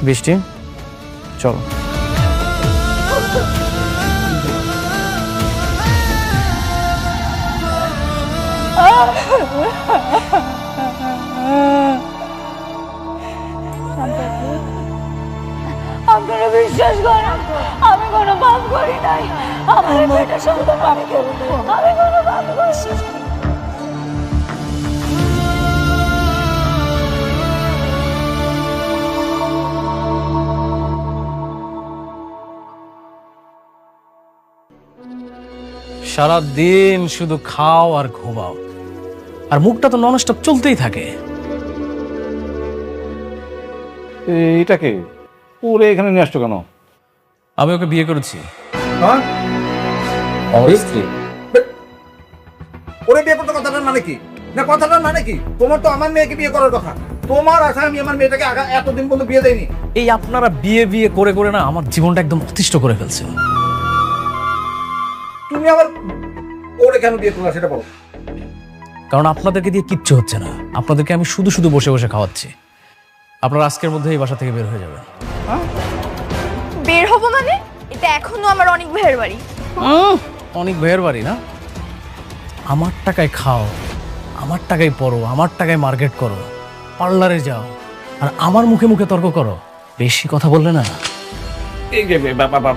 বৃষ্টি চলো। আপনারা বিশ্বাস করেন আমি কোনো পাপ করি নাই, আমার পেটে সন্তান আমি কোনো পাপ করছি। সারাদিন শুধু খাও আর ঘুমাও, আর মুখটা তো নন স্টপ চলতেই থাকে। এটাকে ওরে এখানে নিয়ে আসছো কেন? আমি ওকে বিয়ে করেছি। হ্যাঁ, আমার স্ত্রী। ওরে বিয়ে করতে কথাটার মানে কি? না কথাটার মানে কি? তোমার তো আমার মেয়েকে বিয়ে করার কথা। তোমার আশা আমি আমার মেয়েটাকে এতদিন পর্যন্ত বিয়ে দেয়নি। এই আপনারা বিয়ে বিয়ে করে করে না আমার জীবনটা একদম অতিষ্ঠ করে ফেলছেন। তুমি আবার ওরে কেন বিয়ে করলা সেটা বলো। কারণ আপনাদেরকে দিয়ে কিচ্ছু হচ্ছে না, আপনাদেরকে আমি শুধু শুধু বসে বসে খাওয়াচ্ছি। আপনারা আজকের মধ্যে এই বাসা থেকে বের হয়ে যাবেন। বের হবো মানে? এটা এখনো আমার অনেক ভাইয়ের বাড়ি। অনেক ভাইয়ের বাড়ি না? আমার টাকায় খাও, আমার টাকায় পড়ো, আমার টাকায় মার্কেট করো, পার্লারে যাও, আর আমার মুখে মুখে তর্ক করো। বেশি কথা বললে না এই যে বাবা,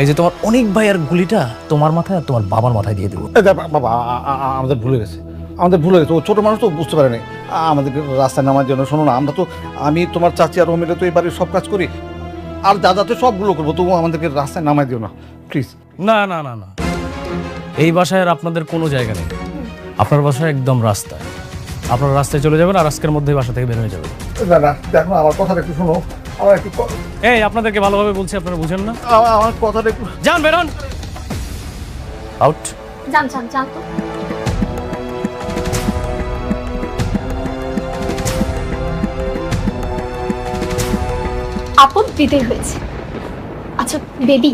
এই যে তোমার অনেক ভাইয়ের গুলিটা তোমার মাথায় আর তোমার বাবার মাথায় দিয়ে দেবো। বাবা আমাদের ভুলে গেছে, ও ছোট মানুষ তো বুঝতে পারে নাই আমাদেরকে রাস্তায় নামার জন্য। শোনো না, আমরা তো আমি তোমার চাচি আর ও মিলে তো এই বাড়ির সব কাজ করি, আর যা যাতে সবগুলো করবো, তবু আমাদেরকে রাস্তায় নামাই দিও না প্লিজ। না না না না, এই বাসায় আর আপনাদের কোনো জায়গা নেই। আপনার বাসায় একদম রাস্তায়। আপনারা রাস্তায় চলে যাবেন আর আজকের মধ্যেই বাসা থেকে বের হয়ে যাবেন। দাদা দেখো আমার কথাটা একটু শোনো, আমার একটু এই আপনাদেরকে ভালোভাবে বলছি, আপনারা বুঝেন না? আমার কথাটা একটু যান বেরোন, আউট। জান জান জান তো। আপদ বিদায় হয়েছে। আচ্ছা বেবি,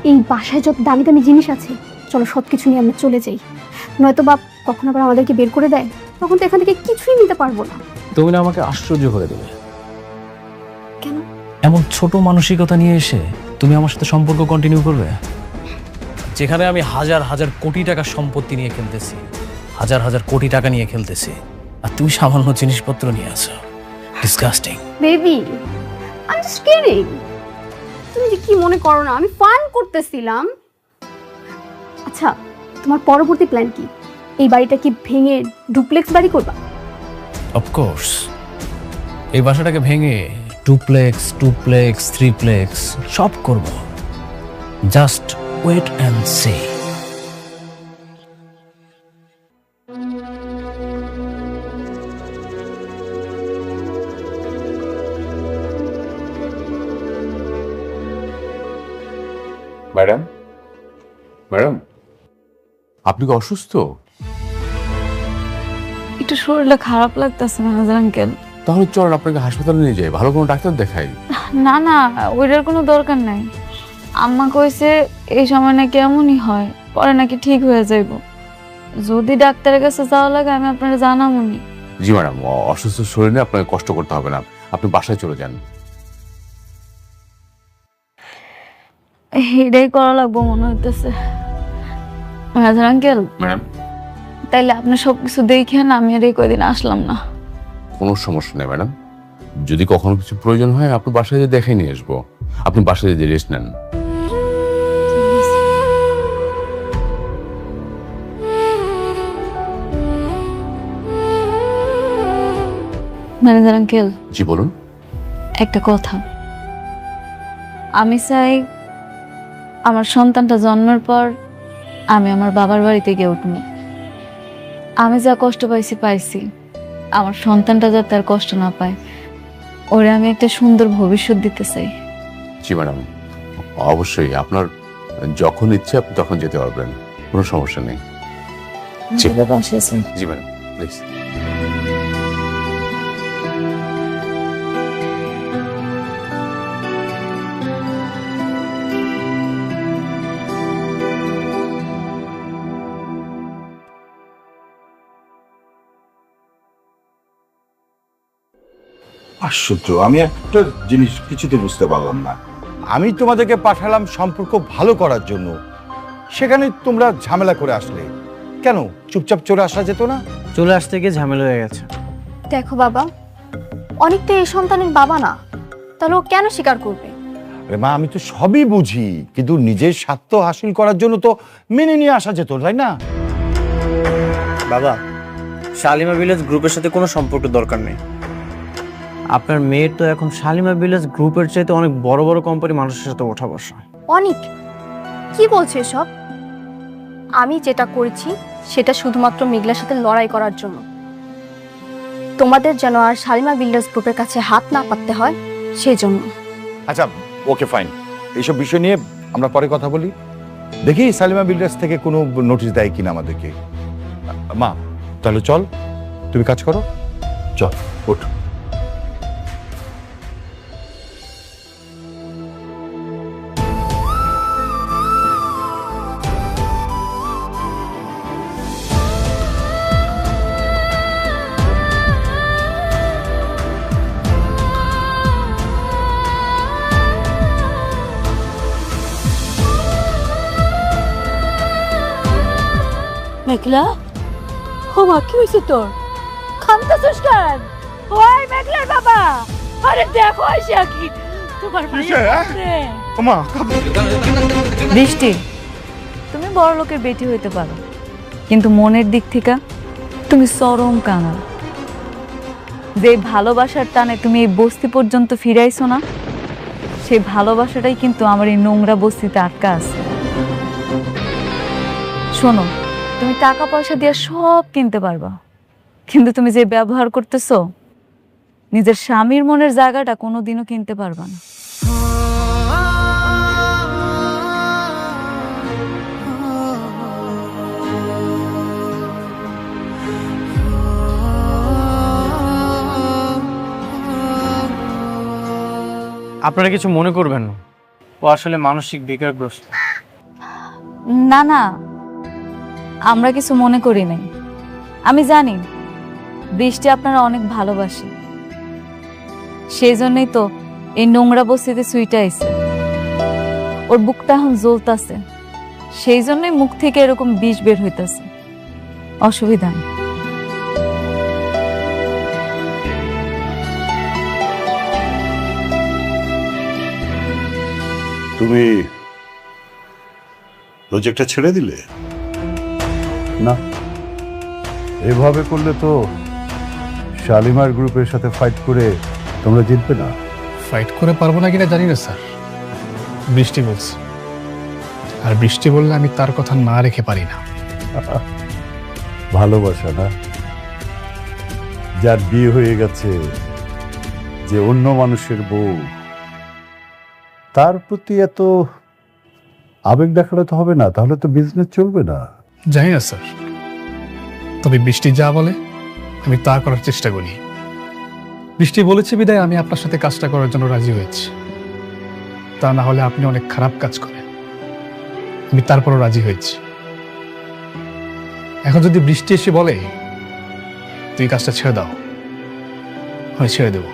এই বাসায় যত দামি দামি জিনিস আছে, চলো সব কিছু নিয়ে আমরা চলে যাই। নয়তো বাপ কখন আবার আমাদেরকে বের করে দেয়, তখন তো এখান থেকে কিছুই নিতে পারবো না। তুমি না আমাকে আশ্চর্য করে দেবে। কেন? এমন ছোট মানসিকতা নিয়ে এসে তুমি আমার সাথে সম্পর্ক কন্টিনিউ করবে, যেখানে আমি হাজার হাজার কোটি টাকার সম্পত্তি নিয়ে খেলতেছি, হাজার হাজার কোটি টাকা নিয়ে খেলতেছি, আর তুমি সামান্য জিনিসপত্র নিয়ে আসো। Disgusting. Baby, I am just kidding. তুমি যে কি মনে করো না, আমি ফান করতেছিলাম। আচ্ছা, তোমার পরবর্তী প্ল্যান কি? এই বাড়িটা কি ভেঙে ডুপ্লেক্স বাড়ি করবা? অফকোর্স, এই বাসাটাকে ভেঙে টুপ্লেক্স, টুপ্লেক্স, থ্রিপ্লেক্স সব করব। Just wait and see. Madam, madam, আপনি কি অসুস্থ? একটু শরীরটা খারাপ লাগতেছে ম্যানেজার আঙ্কেল। তাহলে চলেন আপনাকে হাসপাতালে নিয়ে যাই, ভালো কোনো ডাক্তার দেখাই। না না, ওইটার কোনো দরকার নাই। আম্মা কইছে এই সময় নাকি এমনই হয়, পরে নাকি ঠিক হয়ে যাইব। যদি ডাক্তারের কাছে যাওয়া লাগে আমি আপনারা জানামনি। জি ম্যাডাম, অসুস্থ শরীরে আপনাকে কষ্ট করতে হবে না, আপনি বাসায় চলে যান। এটাই করা লাগবো মনে হইতেছে ম্যানেজার আঙ্কেল। ম্যাডাম, তাইলে আপনি সবকিছু দেখেন, আমি আর এই কয়দিন আসলাম না। কোনো সমস্যা নেই ম্যাডাম, যদি কখনো কিছু প্রয়োজন হয় আপনি বাসায় যেয়ে দেখে নিয়ে আসবো। আপনি বাসায় যেয়ে রেস্ট নেন। ম্যানেজার আঙ্কেল, জি বলুন। একটা কথা, আমি চাই আমার সন্তানটা জন্মের পর আমি আমার বাবার বাড়িতে গিয়ে উঠবো। আমি যা কষ্ট পাইছি পাইছি, আমার সন্তানটা যাতে আর কষ্ট না পায়, ওরে আমি একটা সুন্দর ভবিষ্যৎ দিতে চাই। জি ম্যাডাম, অবশ্যই আপনার যখন ইচ্ছে আপনি তখন যেতে পারবেন, কোনো সমস্যা নেই। জি জি ম্যাডাম, প্লিজ। আশ্চর্য, আমি একটা জিনিস কিছুতে বুঝতে পারলাম না। আমি তোমাদেরকে পাঠালাম সম্পর্ক ভালো করার জন্য, সেখানে তোমরা ঝামেলা করে আসলে। কেন চুপচাপ চলে আসা যেত না? চলে আসতে গিয়ে ঝামেলা হয়ে গেছে। দেখো বাবা, অনেক তো এই সন্তানের বাবা না, তাহলে ও কেন স্বীকার করবে? আরে মা, আমি তো সবই বুঝি, কিন্তু নিজের স্বার্থ হাসিল করার জন্য তো মেনে নিয়ে আসা যেত, তাই না? বাবা, শালিমা ভিলেজ গ্রুপের সাথে কোনো সম্পর্ক দরকার নেই। আপনার মেয়ের তো এখন শালিমা ভিলেজ গ্রুপের চাইতে অনেক বড় বড় কোম্পানি মানুষের সাথে ওঠা বসা। অনেক কি বলছে এসব? আমি যেটা করেছি সেটা শুধুমাত্র মেঘলার সাথে লড়াই করার জন্য। তোমাদের যেন আর শালিমা বিল্ডার্স গ্রুপের কাছে হাত না পাততে হয় সেই জন্য। আচ্ছা, ওকে ফাইন, এইসব বিষয় নিয়ে আমরা পরে কথা বলি। দেখি সালিমা বিল্ডার্স থেকে কোনো নোটিশ দেয় কিনা আমাদেরকে। মা, তাহলে চল, তুমি কাজ করো, চল ওঠ। মেঘলা, ও মা, কি হয়েছে তোর? কাঁদতেছিস কেন? ওই মেঘলার বাবা, আরে দেখো এসে কি তোমার বৃষ্টি, তুমি বড় লোকের বেটি হইতে পারো, কিন্তু মনের দিক থেকে তুমি চরম কাঙাল। যে ভালোবাসার টানে তুমি এই বস্তি পর্যন্ত ফিরাইছো না, সেই ভালোবাসাটাই কিন্তু আমার এই নোংরা বস্তিতে আটকা আছে। শোনো, তুমি টাকা পয়সা দিয়ে সব কিনতে পারবা, কিন্তু তুমি যে ব্যবহার করতেছো, নিজের স্বামীর মনের জায়গাটা কোনোদিনও কিনতে পারবা না। আপনারা কিছু মনে করবেন না, ও আসলে মানসিক বিকারগ্রস্ত। না না, আমরা কিছু মনে করি নাই। আমি জানি বৃষ্টি আপনারা অনেক ভালোবাসে, সেই জন্যই তো এই নোংরা বস্তিতে সুইটা আইছে। ওর বুকটা এখন জ্বলতাছে, সেই জন্যই মুখ থেকে এরকম বিষ বের হইতাছে। অসুবিধা নেই। তুমি প্রজেক্টটা ছেড়ে দিলে? না, এভাবে করলে তো শালিমার গ্রুপের সাথে ফাইট করে তোমরা জিতবে না। ফাইট করে পারবো না কিনা জানি না স্যার, বৃষ্টি বলছে, আর বৃষ্টি বললে আমি তার কথা না রেখে পারি না। ভালোবাসা না, যার বিয়ে হয়ে গেছে, যে অন্য মানুষের বউ, তার প্রতি এত আবেগ দেখালে তো হবে না, তাহলে তো বিজনেস চলবে না। জানি না স্যার, তবে বৃষ্টি যা বলে আমি তা করার চেষ্টা করি। বৃষ্টি বলেছে বিদায় আমি আপনার সাথে কাজটা করার জন্য রাজি হয়েছি, তা না হলে আপনি অনেক খারাপ কাজ করেন। আমি তারপরও রাজি হয়েছি। এখন যদি বৃষ্টি এসে বলে তুই কাজটা ছেড়ে দাও, আমি ছেড়ে দেব।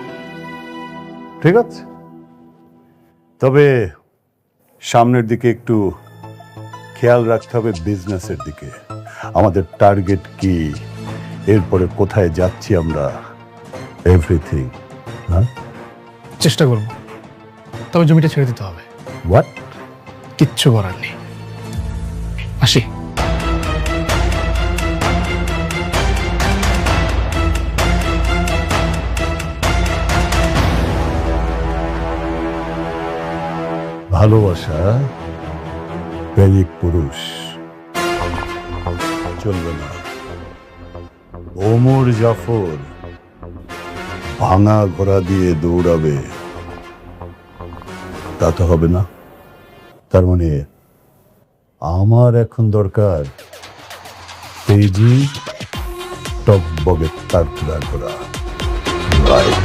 ঠিক আছে, তবে সামনের দিকে একটু খেয়াল রাখতে হবে, বিজনেসের দিকে। আমাদের টার্গেট কি, এরপরে কোথায় যাচ্ছি আমরা, এভরিথিং। হ্যাঁ, চেষ্টা করব, তবে জমিটা ছেড়ে দিতে হবে। হোয়াট? কিচ্ছু করার নেই। আসি। ভালোবাসা প্রেমিক পুরুষ চলবে না। ওমর জাফর ভাঙা ঘোড়া দিয়ে দৌড়াবে, তা তো হবে না। তার মানে আমার এখন দরকার তেজি টকবগে তারকুড়া ঘোড়া। রাইট।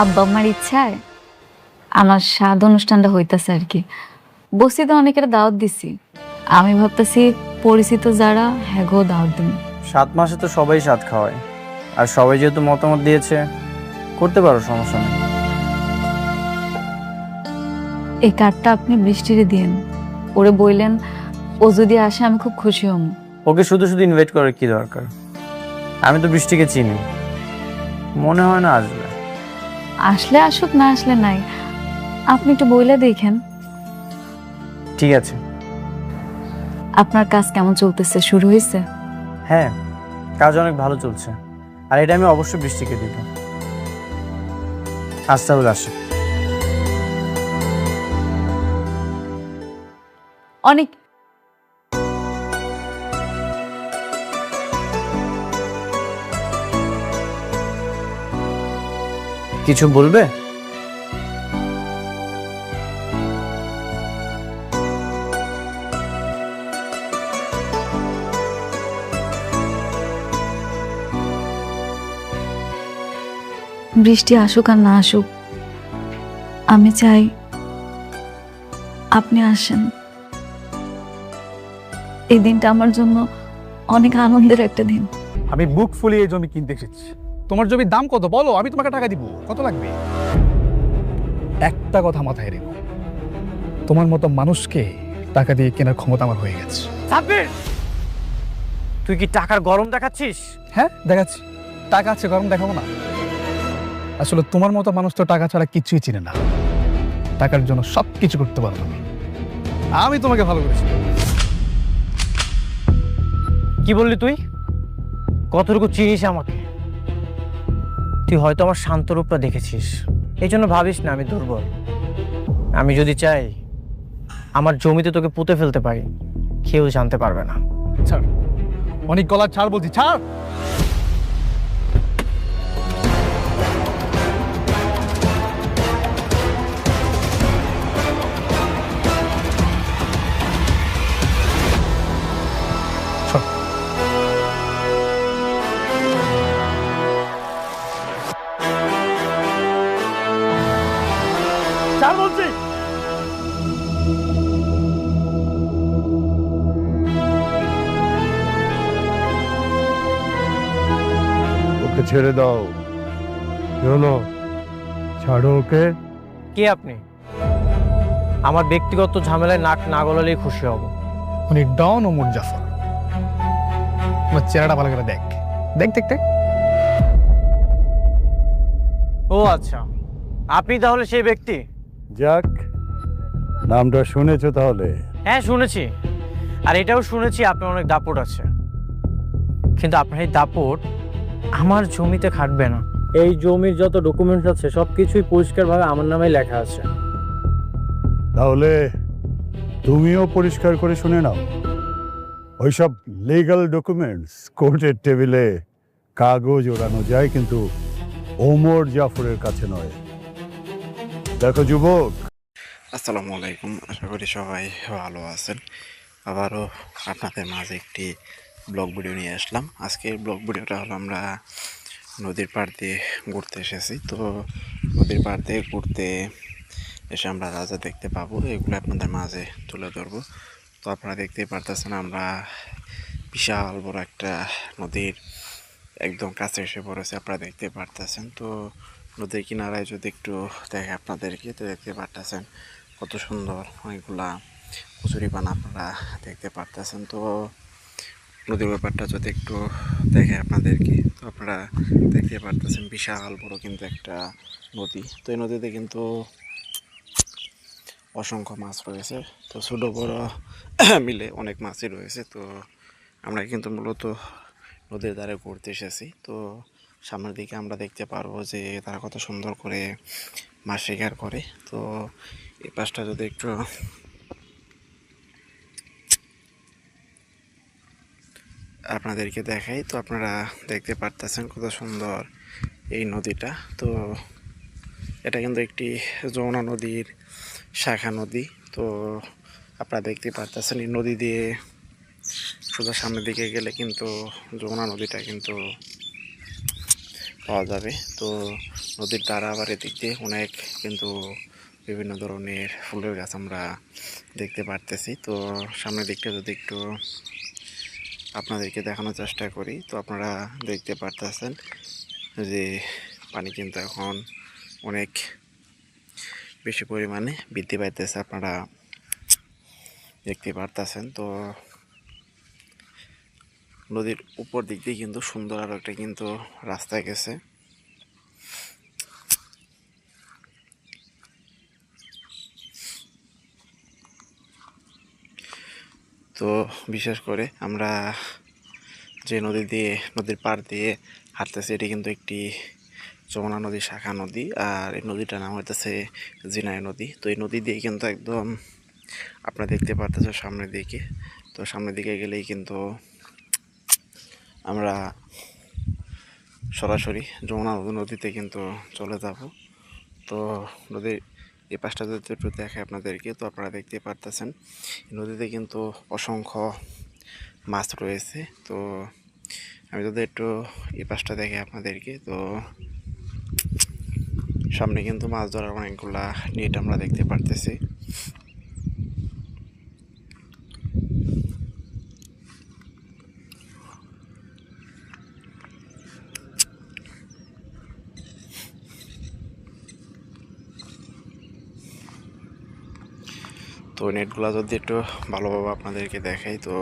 আব্বা আমার ইচ্ছায় আমার স্বাদ অনুষ্ঠানটা হইতাছে আর কি। বস্তিতে অনেকের দাওয়াত দিছি, আমি ভাবতেছি পরিচিত যারা হ্যাগো দাওয়াত দিন। 7 মাসে তো সবাই স্বাদ খাওয়ায়, আর সবাই যেহেতু মতামত দিয়েছে, করতে পারো, সমস্যা নেই। এই কার্ডটা আপনি বৃষ্টিরে দিন, ওরে বললেন ও যদি আসে আমি খুব খুশি হব। ওকে শুধু শুধু ইনভাইট করার কি দরকার? আমি তো বৃষ্টিকে চিনি, মনে হয় না আসবে। আসলে আসুক, না আসলে নাই, আপনি একটু বইলে দেখেন। ঠিক আছে। আপনার কাজ কেমন চলতেছে, শুরু হয়েছে? হ্যাঁ, কাজ অনেক ভালো চলছে, আর এটা আমি অবশ্যই বৃষ্টিকে দিব। আজ তাহলে আসি। অনেক কিছু বলবে? বৃষ্টি আসুক আর না আসুক, আমি চাই আপনি আসেন। এই দিনটা আমার জন্য অনেক আনন্দের একটা দিন। আমি বুক ফুলিয়ে এই জমি কিনতে এসেছি। তোমার জমির দাম কত বলো, আমি তোমাকে টাকা দিব। কত লাগবে? একটা কথা মাথায় রেখো, তোমার মতো মানুষকে টাকা দিয়ে কেনার ক্ষমতা আমার হয়ে গেছে। সাব্বির, তুই কি টাকার গরম দেখাচ্ছিস? হ্যাঁ দেখাচ্ছি, টাকা আছে, গরম দেখাবো না? আসলে তোমার মতো মানুষ তো টাকা ছাড়া কিছুই চিনে না। টাকার জন্য সব কিছু করতে পারো তুমি। আমি তোমাকে ভালো করেছি। কি বললি তুই? কতটুকু চিনিস আমাকে? তুই হয়তো আমার শান্ত রূপটা দেখেছিস, এই জন্য ভাবিস না আমি দুর্বল। আমি যদি চাই আমার জমিতে তোকে পুঁতে ফেলতে পারি, কেউ জানতে পারবে না। ছাড়, অনেক গলা ছাড় বলছি, ছাড়। ওকে ছেড়ে দাও। কি হলো? ছাড়ো ওকে। কে আপনি? আমার ব্যক্তিগত ঝামেলায় নাক না গলালেই খুশি হব। উনি ডন ও মুজাফর। তোমার চেহারাটা ভালো করে দেখ, দেখ দেখ দেখ। ও আচ্ছা, আপনি তাহলে সেই ব্যক্তি? যাক, নামটা শুনেছো তাহলে? হ্যাঁ শুনেছি, আর এটাও শুনেছি আপনার অনেক দাপট আছে, কিন্তু আপনার এই দাপট আমার জমিতে খাটবে না। এই জমির যত ডকুমেন্টস আছে সবকিছুই পরিষ্কারভাবে আমার নামে লেখা আছে। তাহলে তুমিও পরিষ্কার করে শুনে নাও, ওইসব লিগ্যাল ডকুমেন্টস কোর্টের টেবিলে কাগজ ওড়ানো যায়, কিন্তু ওমর জাফরের কাছে নয়। দেখো যুবক। আসসালামু আলাইকুম, আশা করি সবাই ভালো আছেন। আবারও আপনাদের মাঝে একটি ব্লগ ভিডিও নিয়ে আসলাম। আজকের ব্লগ ভিডিওটা হলো আমরা নদীর পাড় দিয়ে ঘুরতে এসেছি। তো নদীর পাড় দিয়ে ঘুরতে এসে আমরা রাজা দেখতে পাবো, এগুলো আপনাদের মাঝে তুলে ধরবো। তো আপনারা দেখতেই পারতেছেন আমরা বিশাল বড় একটা নদীর একদম কাছে এসে পড়েছে, আপনারা দেখতে পারতেছেন। তো নদীর কিনারায় যদি একটু দেখে আপনাদেরকে, তো দেখতে পারতেছেন কত সুন্দর অনেকগুলা কচুরিপানা আপনারা দেখতে পারতেছেন। তো নদীর ব্যাপারটা যদি একটু দেখে আপনাদেরকে, তো আপনারা দেখতে পারতেছেন বিশাল বড় কিন্তু একটা নদী। তো এই নদীতে কিন্তু অসংখ্য মাছ রয়েছে, তো ছোটো বড় মিলে অনেক মাছই রয়েছে। তো আমরা কিন্তু মূলত নদীর ধারে ঘুরতে এসেছি। তো সামনের দিকে আমরা দেখতে পারবো যে তারা কত সুন্দর করে মাছ শিকার করে। তো এই পাশটা যদি একটু আপনাদেরকে দেখাই, তো আপনারা দেখতে পারতেছেন কত সুন্দর এই নদীটা। তো এটা কিন্তু একটি যমুনা নদীর শাখা নদী। তো আপনারা দেখতে পারতেছেন এই নদী দিয়ে সোজা সামনের দিকে গেলে কিন্তু যমুনা নদীটা কিন্তু পাওয়া যাবে। তো নদীর দ্বারা আবার এদিক দিয়ে অনেক কিন্তু বিভিন্ন ধরনের ফুলের গাছ আমরা দেখতে পারতেছি। তো সামনের দিকটা যদি একটু আপনাদেরকে দেখানোর চেষ্টা করি। তো আপনারা দেখতে পারতেছেন যে পানি কিন্তু এখন অনেক বেশি পরিমাণে বৃদ্ধি পাইতেছে, আপনারা দেখতে পারতেছেন। তো নদীর উপর দিক দিয়ে কিন্তু সুন্দর আরও একটা কিন্তু রাস্তা গেছে। তো বিশেষ করে আমরা যে নদীর পাড় দিয়ে হাঁটতেছি, এটি কিন্তু একটি যমুনা নদীর শাখা নদী, আর এই নদীটার নাম হইতেছে জিনাই নদী। তো এই নদী দিয়ে কিন্তু একদম আপনারা দেখতে পারতেছেন সামনের দিকে। তো সামনের দিকে গেলেই কিন্তু আমরা সরাসরি যমুনা নদীতে কিন্তু চলে যাব। তো নদীর এই পাশটা যদি একটু দেখে আপনাদেরকে, তো আপনারা দেখতে পারতেছেন নদীতে কিন্তু অসংখ্য মাছ রয়েছে। তো আমি যদি একটু এই পাশটা দেখে আপনাদেরকে, তো সামনে কিন্তু মাছ ধরার অনেকগুলা নেট আমরা দেখতে পারতেছি। তো নেটগুলো যদি একটু ভালোভাবে আপনাদেরকে দেখাই, তো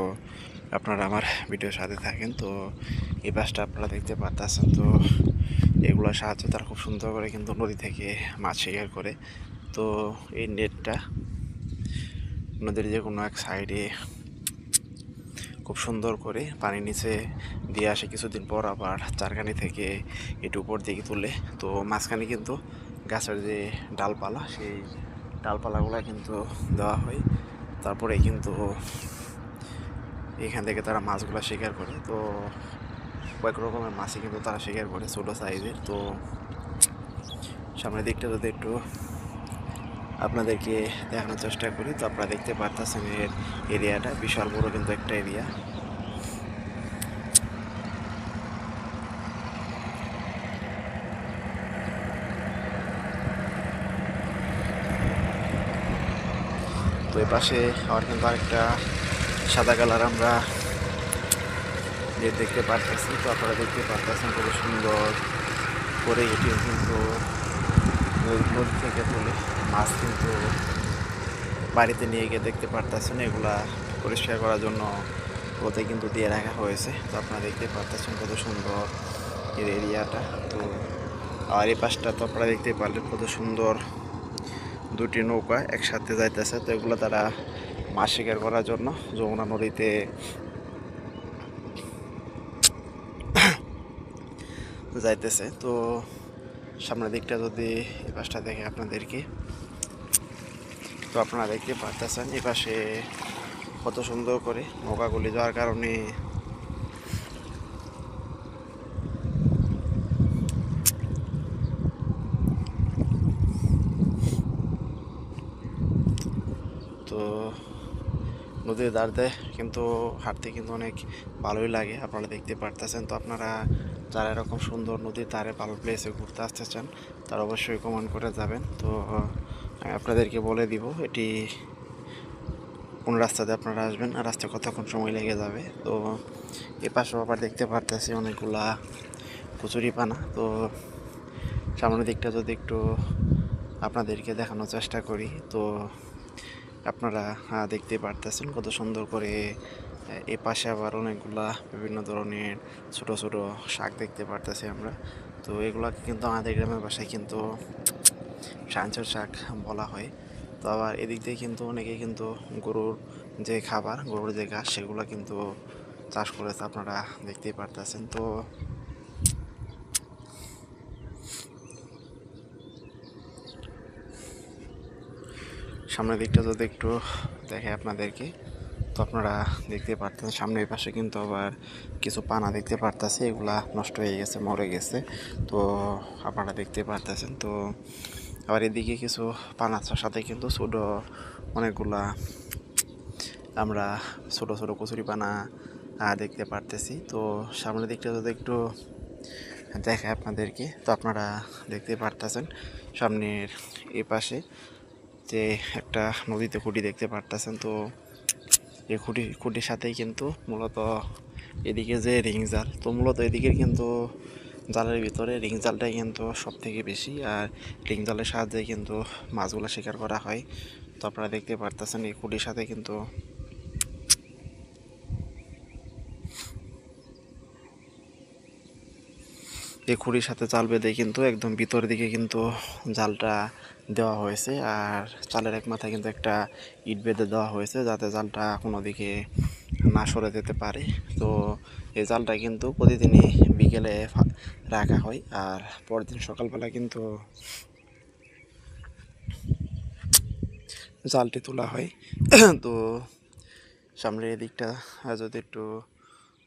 আপনারা আমার ভিডিওর সাথে থাকেন। তো এই পাশটা আপনারা দেখতে পারতেছেন, তো এগুলোর সাহায্যে তারা খুব সুন্দর করে কিন্তু নদী থেকে মাছ শিকার করে। তো এই নেটটা নদীর যে কোনো এক সাইডে খুব সুন্দর করে পানির নিচে দিয়ে আসে, কিছুদিন পর আবার চারখানি থেকে একটু উপর দিকে তুলে। তো মাঝখানে কিন্তু গাছের যে ডালপালা, সেই ডালপালাগুলো কিন্তু দেওয়া হয়, তারপরে কিন্তু এখান থেকে তারা মাছগুলো শিকার করে। তো কয়েক রকমের মাছই কিন্তু তারা শিকার করে, ছোটো সাইজের। তো সামনের দিকটা যদি একটু আপনাদেরকে দেখানোর চেষ্টা করি, তো আপনারা দেখতে পারতেছেন এর এরিয়াটা বিশাল বড় কিন্তু একটা এরিয়া। তো এই পাশে আবার কিন্তু আরেকটা সাদা কালার আমরা দেখতে পারতেছি। তো আপনারা দেখতে পারতেছেন খুব সুন্দর করে এটিও কিন্তু নদী থেকে তুলে মাছ কিন্তু বাড়িতে নিয়ে গিয়ে দেখতে পারতেছেন, এগুলা পরিষ্কার করার জন্য ওতে কিন্তু দিয়ে রাখা হয়েছে। তো আপনারা দেখতে পারতেছেন কত সুন্দর এর এরিয়াটা। তো আর এই পাশটা তো আপনারা দেখতে পারলেন কত সুন্দর দুটি নৌকা একসাথে যাইতেছে। তো এগুলো তারা মাছ শিকার করার জন্য যমুনা নদীতে যাইতেছে। তো সামনের দিকটা যদি এই পাশটা দেখে আপনাদেরকে, তো আপনারা দেখতে পারতেছেন এই পাশে কত সুন্দর করে নৌকাগুলি যাওয়ার কারণে তো নদীর ধারে কিন্তু হাঁটতে কিন্তু অনেক ভালোই লাগে, আপনারা দেখতে পারতেছেন। তো আপনারা যারা এরকম সুন্দর নদীর ধারে ভালো প্লেসে ঘুরতে আসতে চান, তারা অবশ্যই কমেন্ট করে যাবেন। তো আমি আপনাদেরকে বলে দিব এটি কোন রাস্তাতে আপনারা আসবেন আর রাস্তায় কতক্ষণ সময় লেগে যাবে। তো এ পাশেও আবার দেখতে পারতেছি অনেকগুলা কচুরিপানা। তো সামনের দিকটা যদি একটু আপনাদেরকে দেখানোর চেষ্টা করি, তো আপনারা দেখতে পারতেছেন কত সুন্দর করে। এ পাশে আবার অনেকগুলা বিভিন্ন ধরনের ছোট ছোট শাক দেখতে পারতেছি আমরা। তো এগুলাকে কিন্তু আমাদের গ্রামের ভাষায় কিন্তু সাঞ্চর শাক বলা হয়। তো আবার এদিক দিয়ে কিন্তু অনেকে কিন্তু গরুর যে খাবার, গরুর যে ঘাস, সেগুলো কিন্তু চাষ করেছে, আপনারা দেখতেই পারতেছেন। তো সামনের দিকটা যদি একটু দেখে আপনাদেরকে, তো আপনারা দেখতে পারতেন সামনের পাশে কিন্তু আবার কিছু পানা দেখতে পারতেছে, এগুলা নষ্ট হয়ে গেছে, মরে গেছে। তো আপনারা দেখতে পারতেছেন। তো আবার এদিকে কিছু পানার সাথে কিন্তু ছোটো অনেকগুলা আমরা ছোট ছোট কচুরি পানা দেখতে পারতেছি। তো সামনের দিকটা যদি একটু দেখে আপনাদেরকে, তো আপনারা দেখতে পারতেছেন সামনের এই পাশে যে একটা নদীতে খুঁটি দেখতে পারতেছেন। তো এই খুঁটির সাথেই কিন্তু মূলত এদিকে যে রিং জাল, তো মূলত এদিকে কিন্তু জালের ভিতরে রিং জালটাই কিন্তু সব থেকে বেশি, আর রিং জালের সাহায্যে কিন্তু মাছগুলো শিকার করা হয়। তো আপনারা দেখতে পারতেছেন এই খুঁটির সাথে কিন্তু এই খুঁড়ির সাথে জাল বেঁধে কিন্তু একদম ভিতরের দিকে কিন্তু জালটা দেওয়া হয়েছে, আর জালের এক মাথায় কিন্তু একটা ইট বেঁধে দেওয়া হয়েছে যাতে জালটা কোনো দিকে না সরে যেতে পারে। তো এই জালটা কিন্তু প্রতিদিনই বিকেলে রাখা হয়, আর পরের দিন সকালবেলা কিন্তু জালটি তোলা হয়। তো সামনের এদিকটা যদি একটু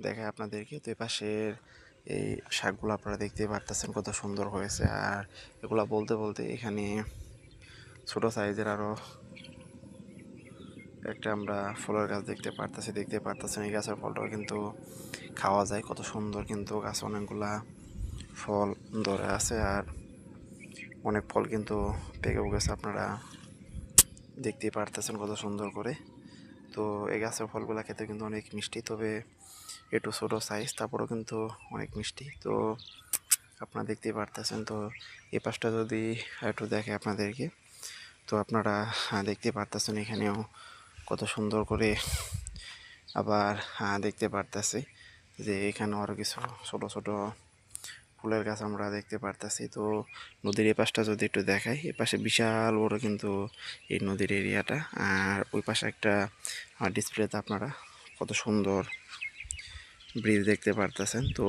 দেখায় আপনাদেরকে, তো এই পাশের এই শাকগুলো আপনারা দেখতে পারতেছেন কত সুন্দর হয়েছে। আর এগুলা বলতে বলতে এখানে ছোট সাইজের আরও একটা আমরা ফলের গাছ দেখতে পারতেছেন। এই গাছের ফলটাও কিন্তু খাওয়া যায়, কত সুন্দর কিন্তু গাছে অনেকগুলা ফল ধরে আছে, আর অনেক ফল কিন্তু পেকেও গেছে, আপনারা দেখতেই পারতেছেন কত সুন্দর করে। তো এই গাছের ফলগুলা খেতে কিন্তু অনেক মিষ্টি, তবে একটু ছোটো সাইজ, তারপরেও কিন্তু অনেক মিষ্টি। তো আপনারা দেখতেই পারতেছেন। তো এই পাশটা যদি একটু দেখে আপনাদেরকে, তো আপনারা দেখতে পারতেছেন এখানেও কত সুন্দর করে। আবার দেখতে পারতেছি যে এখানে আরও কিছু ছোট ছোট ফুলের গাছ আমরা দেখতে পারতেছি। তো নদীর এই পাশটা যদি একটু দেখাই, এ পাশে বিশাল বড় কিন্তু এই নদীর এরিয়াটা, আর ওই পাশে একটা ডিসপ্লেতে আপনারা কত সুন্দর ব্রিজ দেখতে পারতেছেন। তো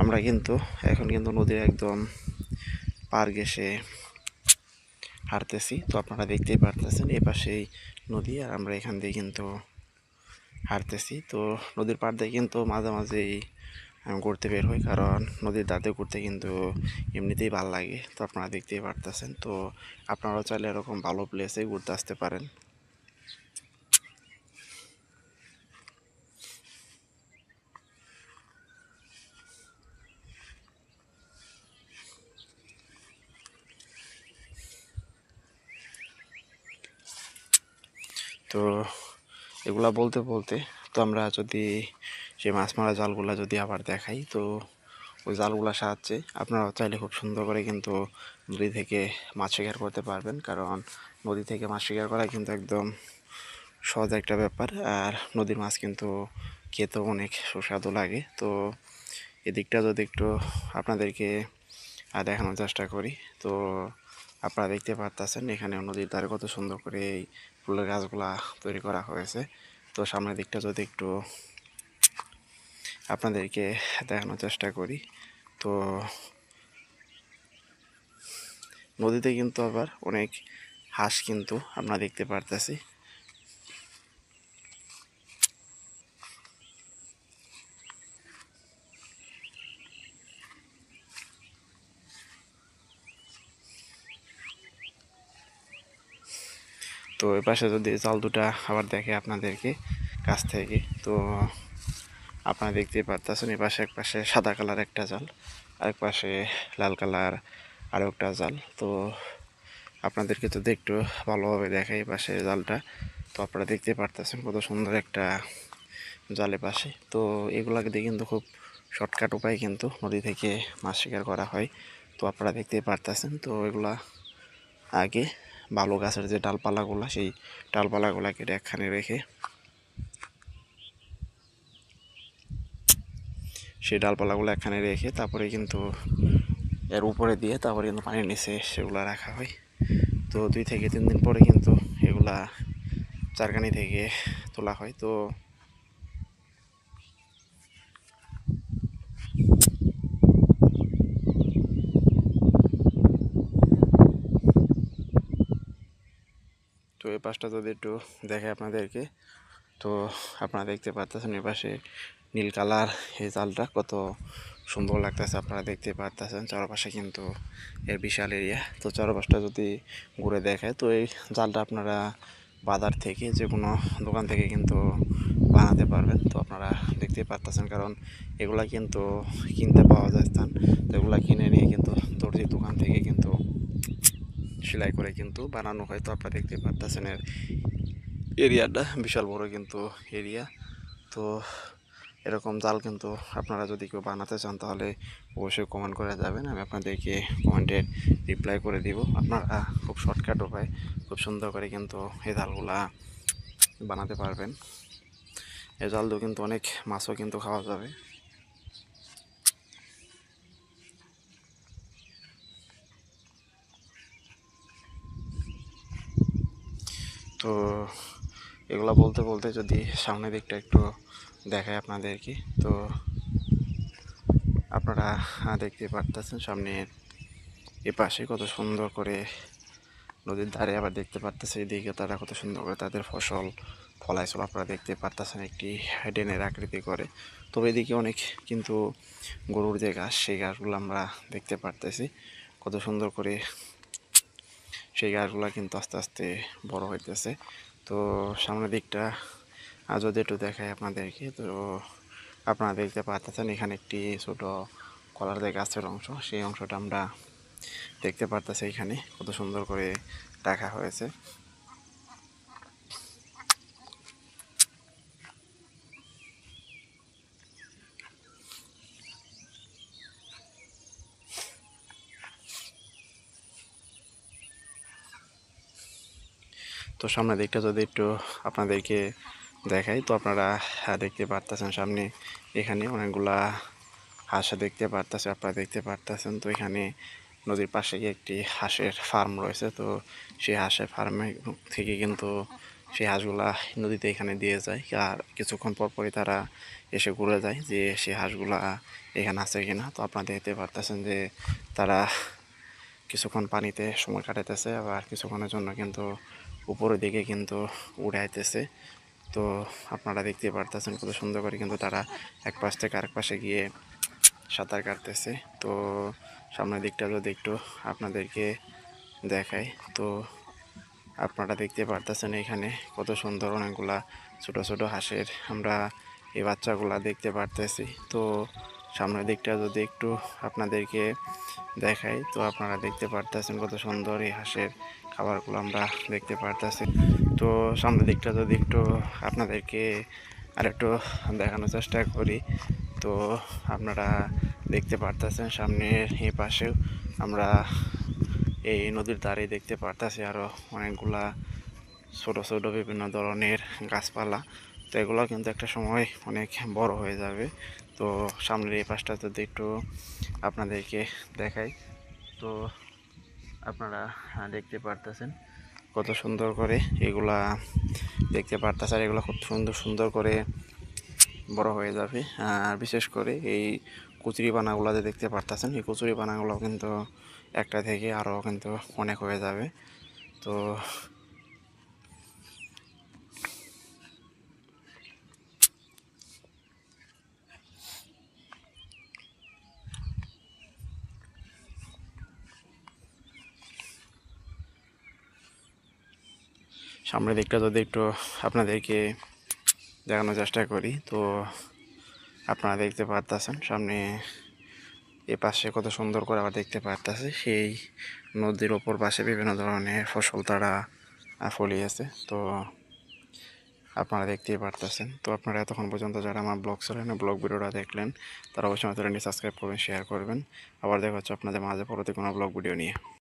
আমরা কিন্তু এখন কিন্তু নদীর একদম পার ঘেঁষে হাঁটতেছি। তো আপনারা দেখতেই পারতেছেন এ পাশেই নদী, আর আমরা এখান দিয়ে কিন্তু হাঁটতেছি। তো নদীর পাড় দিয়ে কিন্তু মাঝে মাঝেই ঘুরতে বের হই, কারণ নদীর দাঁতে ঘুরতে কিন্তু এমনিতেই ভালো লাগে। তো আপনারা দেখতেই পারতেছেন। তো আপনারাও চাইলে এরকম ভালো প্লেসে ঘুরতে আসতে পারেন। তো এগুলা বলতে বলতে তো আমরা যদি সেই মাছ মারা জালগুলা যদি আবার দেখাই, তো ওই জালগুলার সাহায্যে আপনারা চাইলে খুব সুন্দর করে কিন্তু নদী থেকে মাছ শিকার করতে পারবেন, কারণ নদী থেকে মাছ শিকার করা কিন্তু একদম সহজ একটা ব্যাপার, আর নদীর মাছ কিন্তু খেতেও অনেক সুস্বাদু লাগে। তো এদিকটা যদি একটু আপনাদেরকে দেখানোর চেষ্টা করি, তো আপনারা দেখতে পারতেছেন এখানে নদীর ধারে কত সুন্দর করে এই ফুলের গাছগুলা তৈরি করা হয়েছে। তো সামনের দিকটা যদি একটু আপনাদেরকে দেখানোর চেষ্টা করি, তো নদীতে কিন্তু আবার অনেক হাঁস কিন্তু আমরা দেখতে পারতেছি। তো এ পাশে যদি জাল দুটা আবার দেখে আপনাদেরকে কাছ থেকে, তো আপনারা দেখতেই পারতেছেন এ পাশে এক পাশে সাদা কালার একটা জাল, আরেক পাশে লাল কালার আরও একটা জাল। তো আপনাদেরকে যদি একটু ভালোভাবে দেখাই এই পাশে জালটা, তো আপনারা দেখতে পারতেছেন কত সুন্দর একটা জালের পাশে। তো এগুলাকে দিয়ে কিন্তু খুব শর্টকাট উপায় কিন্তু নদী থেকে মাছ শিকার করা হয়। তো আপনারা দেখতেই পারতেছেন। তো এগুলা আগে ভালো গাছের যে ডালপালাগুলো, সেই ডালপালাগুলা কেটে একখানে রেখে তারপরে কিন্তু এর উপরে দিয়ে তারপরে কিন্তু পানির নিচে সেগুলো রাখা হয়। তো 2 থেকে 3 দিন পরে কিন্তু এগুলা চারগানি থেকে তোলা হয়। তো এই পাশটা যদি একটু দেখে আপনাদেরকে, তো আপনারা দেখতে পারতেছেন এই পাশে নীল কালার এই জালটা কত সুন্দর লাগতেছে, আপনারা দেখতে পারতেছেন। চারপাশে কিন্তু এর বিশাল এরিয়া। তো চারপাশটা যদি ঘুরে দেখায়, তো এই জালটা আপনারা বাজার থেকে যে কোনো দোকান থেকে কিন্তু বানাতে পারবেন। তো আপনারা দেখতেই পারতেছেন, কারণ এগুলা কিন্তু কিনতে পাওয়া যায় স্থান। তো এগুলা কিনে নিয়ে কিন্তু দর্জির দোকান থেকে কিন্তু সেলাই করে কিন্তু বানানো হয়। তো আপনারা দেখতে পারতেছেন এর এরিয়াটা বিশাল বড় কিন্তু এরিয়া। তো এরকম জাল কিন্তু আপনারা যদি কেউ বানাতে চান তাহলে অবশ্যই কমেন্ট করে যাবেন, আমি আপনাদেরকে কমেন্টের রিপ্লাই করে দিব। আপনারা খুব শর্টকাট উপায় খুব সুন্দর করে কিন্তু এই জালগুলা বানাতে পারবেন। এই জাল দিয়ে কিন্তু অনেক মাছও কিন্তু খাওয়া যাবে। তো এগুলো বলতে বলতে যদি সামনের দিকটা একটু দেখায় আপনাদেরকে, তো আপনারা দেখতে পারতেছেন সামনে এ পাশে কত সুন্দর করে নদীর ধারে, আবার দেখতে পারতেছে এদিকে তারা কত সুন্দর করে তাদের ফসল ফলাইছিল আপনারা দেখতে পারতেছেন একটি ড্রেনের আকৃতি করে। তবে এদিকে অনেক কিন্তু গরুর যে ঘাস, সেই ঘাসগুলো আমরা দেখতে পারতেছি কত সুন্দর করে সেই ঘাসগুলো কিন্তু আস্তে আস্তে বড় হইতেছে। তো সামনের দিকটা যদি একটু দেখাই আপনাদেরকে, তো আপনারা দেখতে পাচ্ছেন এখানে একটি ছোট কলার যে গাছের অংশ, সেই অংশটা আমরা দেখতে পারতেছি এখানে কত সুন্দর করে রাখা হয়েছে। তো সামনের দিকটা যদি একটু আপনাদেরকে দেখাই, তো আপনারা দেখতে পারতেছেন সামনে এখানে অনেকগুলা হাঁস দেখতে পারতেছে, আপনারা দেখতে পারতেছেন। তো এখানে নদীর পাশে একটি হাঁসের ফার্ম রয়েছে। তো সেই হাঁসের ফার্মে থেকে কিন্তু সেই হাঁসগুলা নদীতে এখানে দিয়ে যায়, আর কিছুক্ষণ পরপরই তারা এসে ঘুরে যায় যে সেই হাঁসগুলা এখানে আছে কিনা। তো আপনারা দেখতে পারতেছেন যে তারা কিছুক্ষণ পানিতে সময় কাটাতেছে, আবার কিছুক্ষণের জন্য কিন্তু উপরের দিকে কিন্তু উড়ে আইতেছে। তো আপনারা দেখতে পারতেছেন কত সুন্দর করে কিন্তু তারা এক পাশ থেকে আরেক পাশে গিয়ে সাঁতার কাটতেছে। তো সামনের দিকটা যদি একটু আপনাদেরকে দেখাই, তো আপনারা দেখতে পারতেছেন এখানে কত সুন্দর অনেকগুলা ছোট ছোট হাঁসের আমরা এই বাচ্চাগুলা দেখতে পারতেছি। তো সামনের দিকটা যদি একটু আপনাদেরকে দেখাই, তো আপনারা দেখতে পারতেছেন কত সুন্দর এই হাঁসের খাবারগুলো আমরা দেখতে পারতেছি। তো সামনের দিকটা যদি একটু আপনাদেরকে আর একটু দেখানোর চেষ্টা করি, তো আপনারা দেখতে পারতেছেন সামনের এই পাশেও আমরা এই নদীর ধারে দেখতে পারতেছি আরও অনেকগুলা ছোট ছোট বিভিন্ন ধরনের গাছপালা। তো এগুলো কিন্তু একটা সময় অনেক বড় হয়ে যাবে। তো সামনের এই পাশটা যদি একটু আপনাদেরকে দেখাই, তো আপনারা দেখতে পারতেছেন কত সুন্দর করে এগুলা দেখতে পারতেছে, আর এগুলো খুব সুন্দর সুন্দর করে বড় হয়ে যাবে। আর বিশেষ করে এই কচুরি পানাগুলো যে দেখতে পারতেছেন, এই কচুরি পানাগুলো কিন্তু একটা থেকে আরও কিন্তু অনেক হয়ে যাবে। তো সামনের দিকটা যদি একটু আপনাদেরকে দেখানোর চেষ্টা করি, তো আপনারা দেখতে পারতেছেন সামনে এ পাশে কত সুন্দর করে আবার দেখতে পারতেছে সেই নদীর ওপর পাশে বিভিন্ন ধরনের ফসল তারা ফলিয়েছে। তো আপনারা দেখতেই পারতেছেন। তো আপনারা এতক্ষণ পর্যন্ত যারা আমার ব্লগ চ্যানেলে ব্লগ ভিডিওটা দেখলেন, তারা অবশ্যই চ্যানেলটি সাবস্ক্রাইব করবেন, শেয়ার করবেন। আবার দেখা হচ্ছে আপনাদের মাঝে পরবর্তী কোনো ব্লগ ভিডিও নিয়ে।